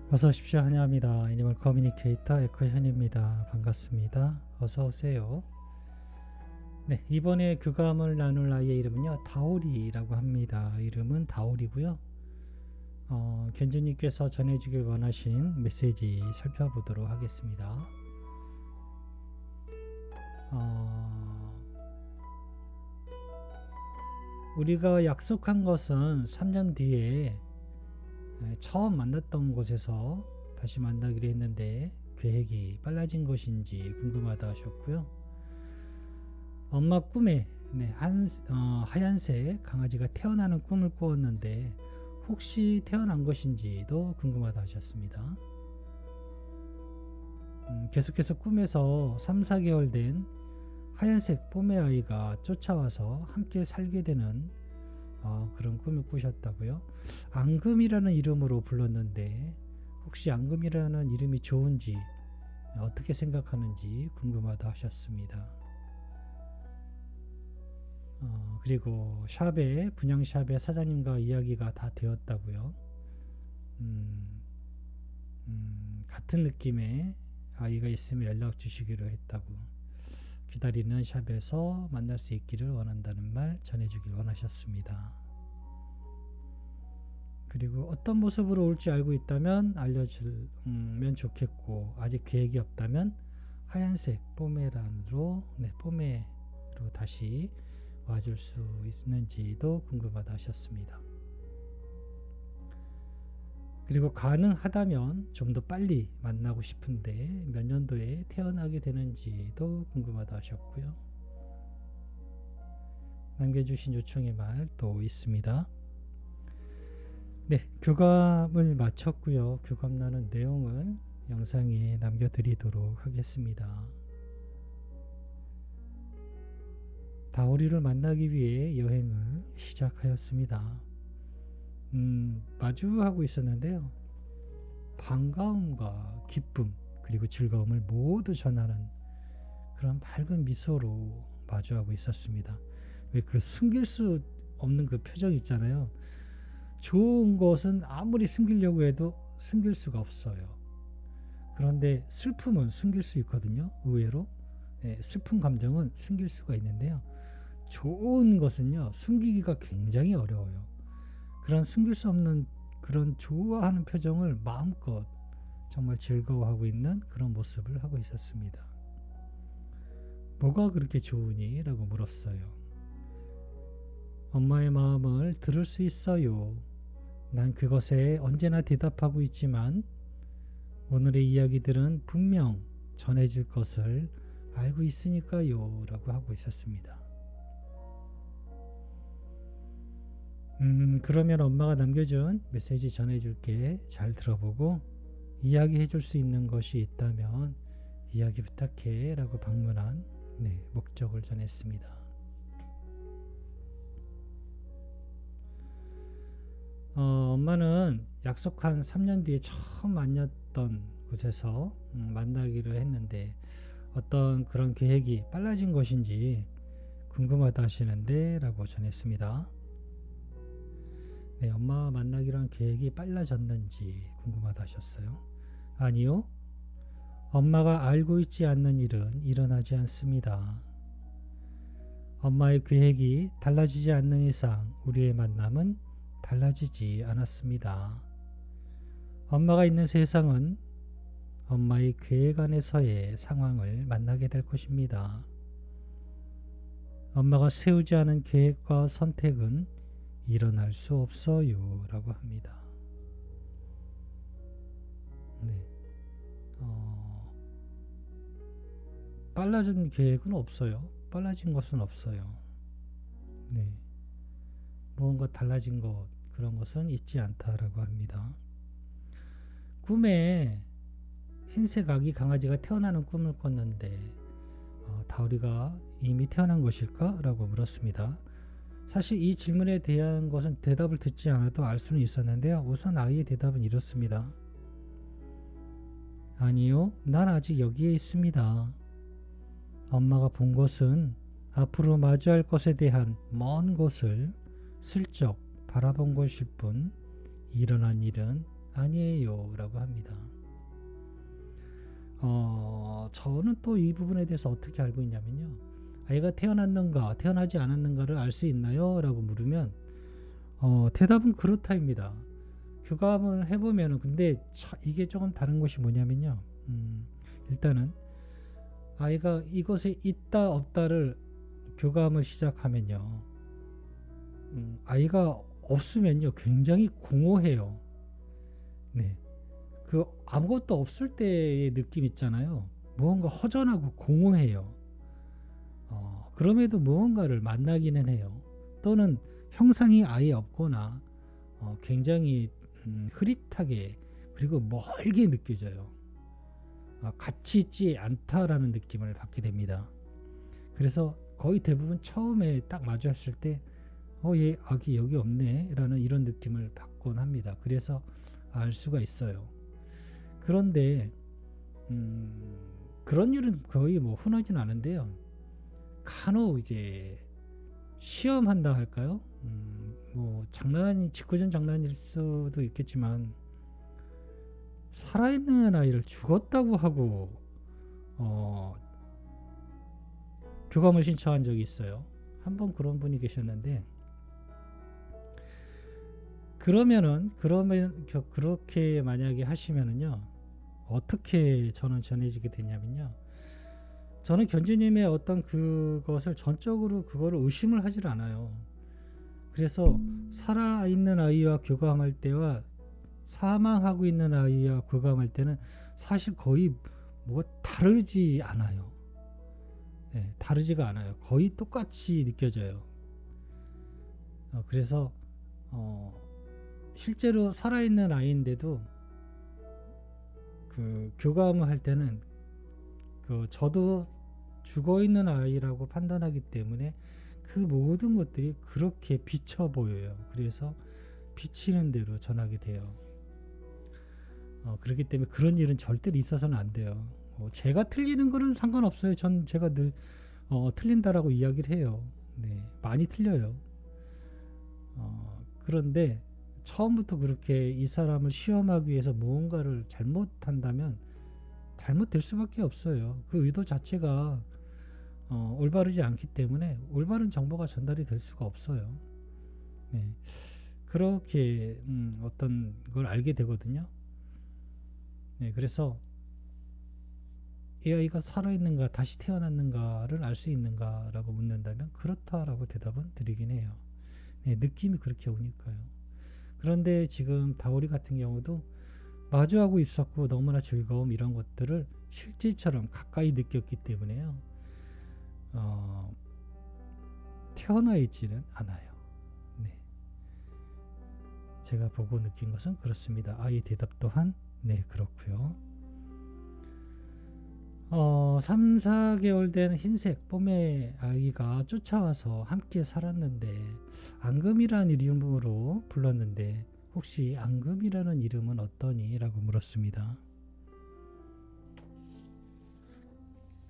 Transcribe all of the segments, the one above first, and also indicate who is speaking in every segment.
Speaker 1: 어서 오십시오. 환영합니다. 애니멀 커뮤니케이터 에코현입니다. 반갑습니다. 어서 오세요. 네, 이번에 교감을 나눌 아이의 이름은요, 다오리라고 합니다. 이름은 다오리고요. 견주님께서 전해주길 원하신 메시지 살펴보도록 하겠습니다. 우리가 약속한 것은 3년 뒤에 처음 만났던 곳에서 다시 만나기로 했는데 계획이 빨라진 것인지 궁금하다 하셨고요. 엄마 꿈에 하얀색 강아지가 태어나는 꿈을 꾸었는데 혹시 태어난 것인지도 궁금하다 하셨습니다. 계속해서 꿈에서 3, 4개월 된 하얀색 뽀메 아이가 쫓아와서 함께 살게 되는 그런 꿈을 꾸셨다고요. 앙금이라는 이름으로 불렀는데 혹시 앙금이라는 이름이 좋은지 어떻게 생각하는지 궁금하다 하셨습니다. 그리고 분양샵의 사장님과 이야기가 다 되었다고요. 같은 느낌의 아이가 있으면 연락 주시기로 했다고, 기다리는 샵에서 만날 수 있기를 원한다는 말 전해주길 원하셨습니다. 그리고 어떤 모습으로 올지 알고 있다면 알려주면 좋겠고, 아직 계획이 없다면 하얀색 뽀메로 다시 와줄 수 있는지도 궁금하다 하셨습니다. 그리고 가능하다면 좀 더 빨리 만나고 싶은데 몇 년도에 태어나게 되는지도 궁금하다 하셨고요. 남겨주신 요청의 말 또 있습니다. 네, 교감을 마쳤고요. 교감 나눈 내용을 영상에 남겨드리도록 하겠습니다. 다오리를 만나기 위해 여행을 시작하였습니다. 마주하고 있었는데요. 반가움과 기쁨 그리고 즐거움을 모두 전하는 그런 밝은 미소로 마주하고 있었습니다. 왜 그 숨길 수 없는 그 표정 있잖아요. 좋은 것은 아무리 숨기려고 해도 숨길 수가 없어요. 그런데 슬픔은 숨길 수 있거든요. 의외로 슬픈 감정은 숨길 수가 있는데요. 좋은 것은요, 숨기기가 굉장히 어려워요. 그런 숨길 수 없는 그런 좋아하는 표정을 마음껏 정말 즐거워하고 있는 그런 모습을 하고 있었습니다. 뭐가 그렇게 좋으니? 라고 물었어요. 엄마의 마음을 들을 수 있어요. 난 그것에 언제나 대답하고 있지만 오늘의 이야기들은 분명 전해질 것을 알고 있으니까요. 라고 하고 있었습니다. 그러면 엄마가 남겨준 메시지 전해줄게. 잘 들어보고 이야기해줄 수 있는 것이 있다면 이야기 부탁해. 라고 방문한 목적을 전했습니다. 엄마는 약속한 3년 뒤에 처음 만났던 곳에서 만나기로 했는데 어떤 그런 계획이 빨라진 것인지 궁금하다 하시는데 라고 전했습니다. 네, 엄마와 만나기로 한 계획이 빨라졌는지 궁금하다 하셨어요. 아니요. 엄마가 알고 있지 않는 일은 일어나지 않습니다. 엄마의 계획이 달라지지 않는 이상 우리의 만남은 달라지지 않았습니다. 엄마가 있는 세상은 엄마의 계획 안에서의 상황을 만나게 될 것입니다. 엄마가 세우지 않은 계획과 선택은 일어날 수 없어요. 라고 합니다. 빨라진 계획은 없어요. 빨라진 것은 없어요. 무언가 달라진 것, 그런 것은 있지 않다라고 합니다. 꿈에 흰색 아기 강아지가 태어나는 꿈을 꿨는데 다오리가 이미 태어난 것일까? 라고 물었습니다. 사실 이 질문에 대한 것은 대답을 듣지 않아도 알 수는 있었는데요. 우선 아이의 대답은 이렇습니다. 아니요, 난 아직 여기에 있습니다. 엄마가 본 것은 앞으로 마주할 것에 대한 먼 곳을 슬쩍 바라본 것일 뿐 일어난 일은 아니에요 라고 합니다. 저는 또 이 부분에 대해서 어떻게 알고 있냐면요, 아이가 태어났는가 태어나지 않았는가를 알 수 있나요? 라고 물으면 대답은 그렇다입니다. 교감을 해보면은, 근데 이게 조금 다른 것이 뭐냐면요, 일단은 아이가 이것에 있다 없다를 교감을 시작하면요, 아이가 없으면요 굉장히 공허해요. 네, 그 아무것도 없을 때의 느낌 있잖아요. 무언가 허전하고 공허해요. 그럼에도 무언가를 만나기는 해요. 또는 형상이 아예 없거나 굉장히 흐릿하게 그리고 멀게 느껴져요. 같이 있지 않다라는 느낌을 받게 됩니다. 그래서 거의 대부분 처음에 딱 마주했을 때 얘 아기 여기 없네 라는 이런 느낌을 받곤 합니다. 그래서 알 수가 있어요. 그런데 그런 일은 거의 뭐 흔하진 않은데요, 간혹 이제 시험한다 할까요? 뭐 장난이 짓궂은 장난일 수도 있겠지만 살아있는 아이를 죽었다고 하고 교감을 신청한 적이 있어요. 한번 그런 분이 계셨는데, 그러면 그렇게 만약에 하시면은요, 어떻게 저는 전해지게 되냐면요, 저는 견주님의 어떤 그것을 전적으로 그거를 의심을 하질 않아요. 그래서 살아있는 아이와 교감할 때와 사망하고 있는 아이와 교감할 때는 사실 거의 뭐 다르지 않아요. 네, 다르지가 않아요. 거의 똑같이 느껴져요. 그래서 실제로 살아있는 아이인데도 그 교감을 할 때는 저도 죽어있는 아이라고 판단하기 때문에 그 모든 것들이 그렇게 비쳐 보여요. 그래서 비치는 대로 전하게 돼요. 그렇기 때문에 그런 일은 절대로 있어서는 안 돼요. 제가 틀리는 거는 상관없어요. 제가 늘 틀린다라고 이야기를 해요. 네, 많이 틀려요. 그런데 처음부터 그렇게 이 사람을 시험하기 위해서 무언가를 잘못한다면 잘못될 수밖에 없어요. 그 의도 자체가 올바르지 않기 때문에 올바른 정보가 전달이 될 수가 없어요. 네, 그렇게 어떤 걸 알게 되거든요. 네, 그래서 이 아이가 살아있는가 다시 태어났는가를 알 수 있는가라고 묻는다면 그렇다라고 대답은 드리긴 해요. 네, 느낌이 그렇게 오니까요. 그런데 지금 다오리 같은 경우도 마주하고 있었고 너무나 즐거움 이런 것들을 실제처럼 가까이 느꼈기 때문에요, 태어나 있지는 않아요. 네, 제가 보고 느낀 것은 그렇습니다. 아이 대답 또한 네 그렇고요. 3, 4개월 된 흰색 뽀메 아기가 쫓아와서 함께 살았는데 앙금이라는 이름으로 불렀는데 혹시 앙금이라는 이름은 어떠니? 라고 물었습니다.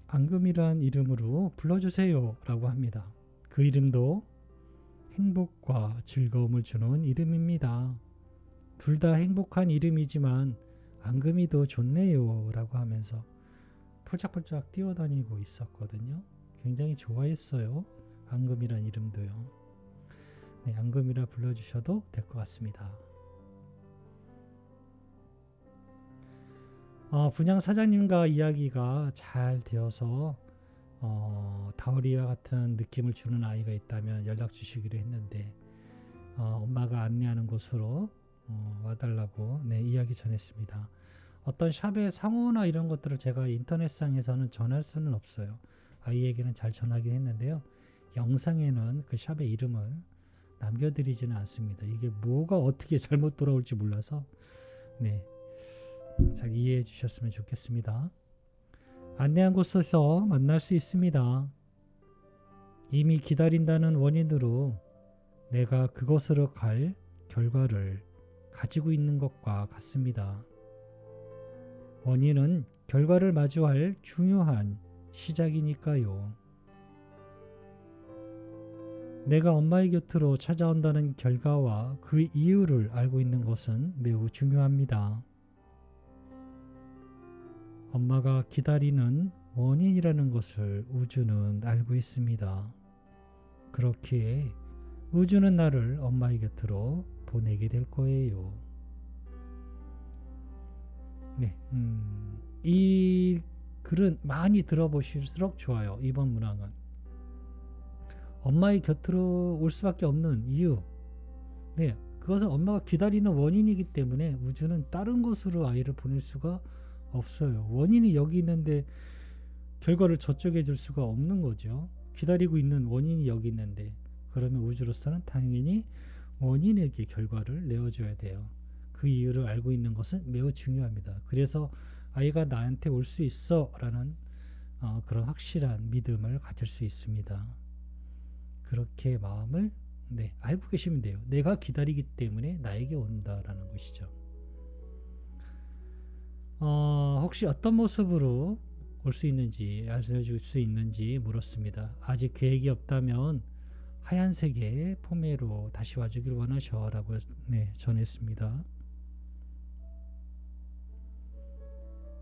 Speaker 1: 앙금이란 이름으로 불러주세요 라고 합니다. 그 이름도 행복과 즐거움을 주는 이름입니다. 둘 다 행복한 이름이지만 앙금이 더 좋네요 라고 하면서 폴짝폴짝 뛰어다니고 있었거든요. 굉장히 좋아했어요. 앙금이란 이름도요. 네, 앙금이라 불러주셔도 될 것 같습니다. 분양 사장님과 이야기가 잘 되어서 다오리와 같은 느낌을 주는 아이가 있다면 연락 주시기로 했는데 엄마가 안내하는 곳으로 와달라고 네, 이야기 전했습니다. 어떤 샵의 상호나 이런 것들을 제가 인터넷상에서는 전할 수는 없어요. 아이에게는 잘 전하긴 했는데요, 영상에는 그 샵의 이름을 남겨드리지는 않습니다. 이게 뭐가 어떻게 잘못 돌아올지 몰라서 네, 잘 이해해 주셨으면 좋겠습니다. 안내한 곳에서 만날 수 있습니다. 이미 기다린다는 원인으로 내가 그곳으로 갈 결과를 가지고 있는 것과 같습니다. 원인은 결과를 마주할 중요한 시작이니까요. 내가 엄마의 곁으로 찾아온다는 결과와 그 이유를 알고 있는 것은 매우 중요합니다. 엄마가 기다리는 원인이라는 것을 우주는 알고 있습니다. 그렇기에 우주는 나를 엄마의 곁으로 보내게 될 거예요. 네, 이 글은 많이 들어보실수록 좋아요. 이번 문항은 엄마의 곁으로 올 수밖에 없는 이유. 네, 그것은 엄마가 기다리는 원인이기 때문에 우주는 다른 곳으로 아이를 보낼 수가 없어요. 원인이 여기 있는데 결과를 저쪽에 줄 수가 없는 거죠. 기다리고 있는 원인이 여기 있는데, 그러면 우주로서는 당연히 원인에게 결과를 내어줘야 돼요. 그 이유를 알고 있는 것은 매우 중요합니다. 그래서 아이가 나한테 올 수 있어 라는 그런 확실한 믿음을 가질 수 있습니다. 그렇게 마음을 알고 계시면 돼요. 내가 기다리기 때문에 나에게 온다라는 것이죠. 혹시 어떤 모습으로 올 수 있는지 알려줄 수 있는지 물었습니다. 아직 계획이 없다면 하얀색의 포메로 다시 와주길 원하셔 라고 전했습니다.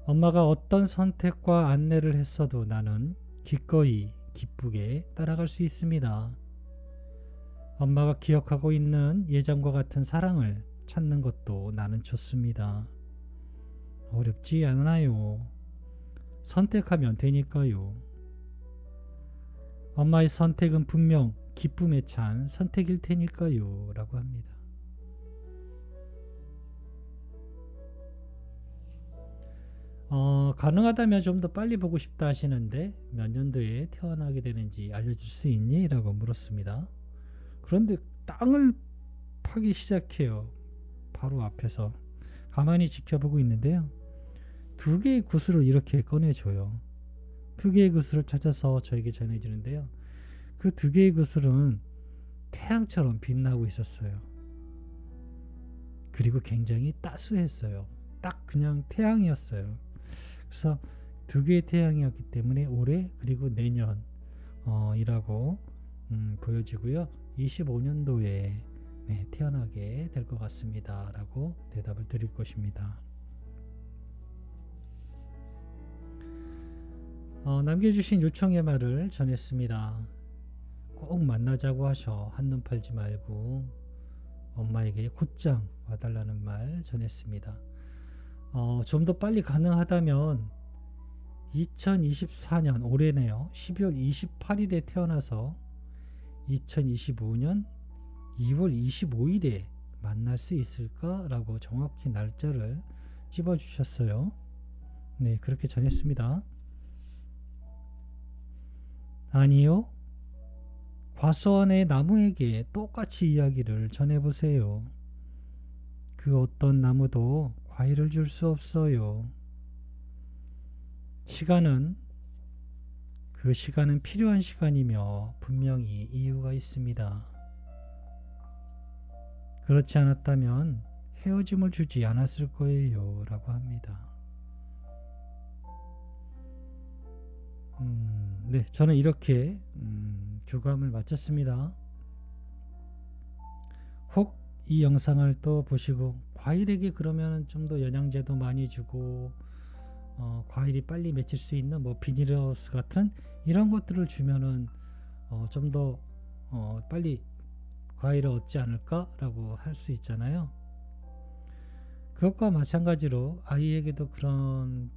Speaker 1: 엄마가 어떤 선택과 안내를 했어도 나는 기꺼이 기쁘게 따라갈 수 있습니다. 엄마가 기억하고 있는 예전과 같은 사랑을 찾는 것도 나는 좋습니다. 어렵지 않아요. 선택하면 되니까요. 엄마의 선택은 분명 기쁨에 찬 선택일 테니까요. 라고 합니다. 가능하다면 좀 더 빨리 보고 싶다 하시는데 몇 년도에 태어나게 되는지 알려줄 수 있니? 라고 물었습니다. 그런데 땅을 파기 시작해요. 바로 앞에서 가만히 지켜보고 있는데요. 두 개의 구슬을 이렇게 꺼내줘요. 두 개의 구슬을 찾아서 저에게 전해주는데요. 그 두 개의 구슬은 태양처럼 빛나고 있었어요. 그리고 굉장히 따스했어요. 딱 그냥 태양이었어요. 그래서 두 개의 태양이었기 때문에 올해 그리고 내년 이라고 보여지고요. 25년도에 태어나게 될 것 같습니다. 라고 대답을 드릴 것입니다. 남겨주신 요청의 말을 전했습니다. 꼭 만나자고 하셔. 한눈 팔지 말고 엄마에게 곧장 와달라는 말 전했습니다. 좀 더 빨리 가능하다면 2024년 올해네요. 12월 28일에 태어나서 2025년 2월 25일에 만날 수 있을까라고 정확히 날짜를 집어주셨어요. 네, 그렇게 전했습니다. 아니요. 과수원의 나무에게 똑같이 이야기를 전해보세요. 그 어떤 나무도 과일을 줄 수 없어요. 그 시간은 필요한 시간이며 분명히 이유가 있습니다. 그렇지 않았다면 헤어짐을 주지 않았을 거예요. 라고 합니다. 네, 저는 이렇게 교감을 마쳤습니다. 혹 이 영상을 또 보시고 과일에게 그러면 좀 더 영양제도 많이 주고 과일이 빨리 맺힐 수 있는 뭐 비닐하우스 같은 이런 것들을 주면은 좀 더 빨리 과일을 얻지 않을까라고 할 수 있잖아요. 그것과 마찬가지로 아이에게도 그런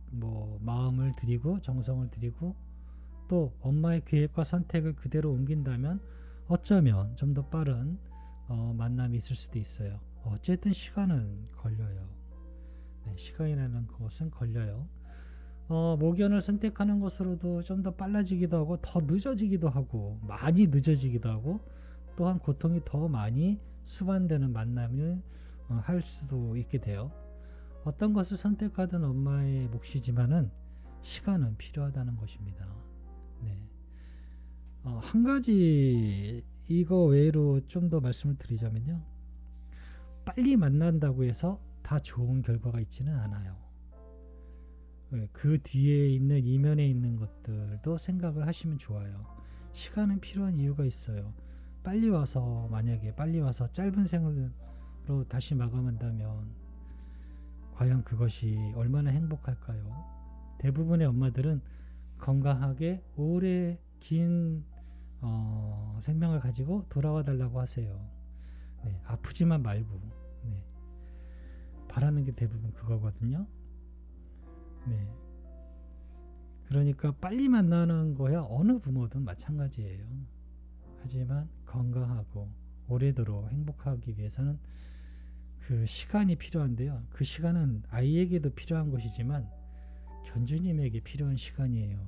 Speaker 1: 마음을 드리고 정성을 드리고 또 엄마의 계획과 선택을 그대로 옮긴다면 어쩌면 좀 더 빠른 만남이 있을 수도 있어요. 어쨌든 시간은 걸려요. 네, 시간이라는 것은 걸려요. 목연을 선택하는 것으로도 좀 더 빨라지기도 하고 더 늦어지기도 하고 많이 늦어지기도 하고 또한 고통이 더 많이 수반되는 만남을 할 수도 있게 돼요. 어떤 것을 선택하든 엄마의 몫이지만은 시간은 필요하다는 것입니다. 네. 한 가지 이거 외로 좀 더 말씀을 드리자면요. 빨리 만난다고 해서 다 좋은 결과가 있지는 않아요. 그 뒤에 있는 이면에 있는 것들도 생각을 하시면 좋아요. 시간은 필요한 이유가 있어요. 빨리 와서 만약에 빨리 와서 짧은 생으로 다시 마감한다면 과연 그것이 얼마나 행복할까요? 대부분의 엄마들은 건강하게 오래 긴 생명을 가지고 돌아와 달라고 하세요. 네, 아프지만 말고. 네, 바라는 게 대부분 그거거든요. 네, 그러니까 빨리 만나는 거야 어느 부모든 마찬가지예요. 하지만 건강하고 오래도록 행복하기 위해서는 그 시간이 필요한데요. 그 시간은 아이에게도 필요한 것이지만 견주님에게 필요한 시간이에요.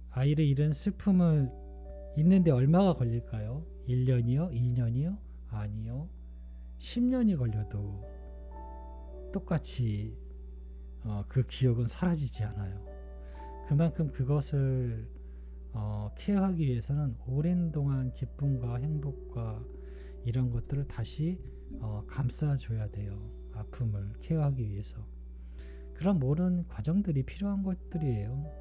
Speaker 1: 아이를 잃은 슬픔을 잊는데 얼마가 걸릴까요? 1년이요? 2년이요? 아니요. 10년이 걸려도 똑같이 그 기억은 사라지지 않아요. 그만큼 그것을 케어하기 위해서는 오랜 동안 기쁨과 행복과 이런 것들을 다시 감싸줘야 돼요. 아픔을 케어하기 위해서. 그런 모든 과정들이 필요한 것들이에요.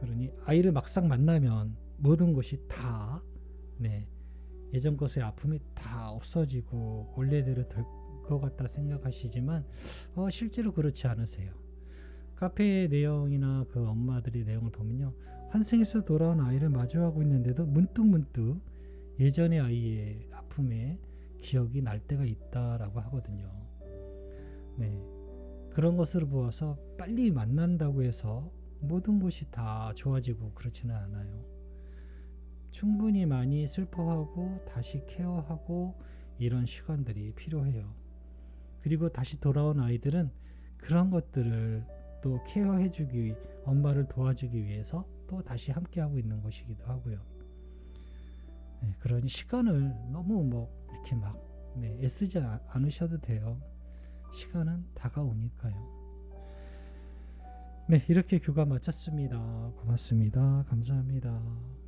Speaker 1: 그러니 아이를 막상 만나면 모든 것이 다 예전 것의 아픔이 다 없어지고 원래대로 될 것 같다 생각하시지만 실제로 그렇지 않으세요. 카페의 내용이나 그 엄마들의 내용을 보면요, 환생에서 돌아온 아이를 마주하고 있는데도 문득문득 예전의 아이의 아픔에 기억이 날 때가 있다라고 하거든요. 그런 것으로 보아서 빨리 만난다고 해서 모든 것이 다 좋아지고 그렇지는 않아요. 충분히 많이 슬퍼하고 다시 케어하고 이런 시간들이 필요해요. 그리고 다시 돌아온 아이들은 그런 것들을 또 케어해주기, 엄마를 도와주기 위해서 또 다시 함께하고 있는 것이기도 하고요. 그러니 시간을 너무 이렇게 애쓰지 않으셔도 돼요. 시간은 다가오니까요. 이렇게 교감 마쳤습니다. 고맙습니다. 감사합니다.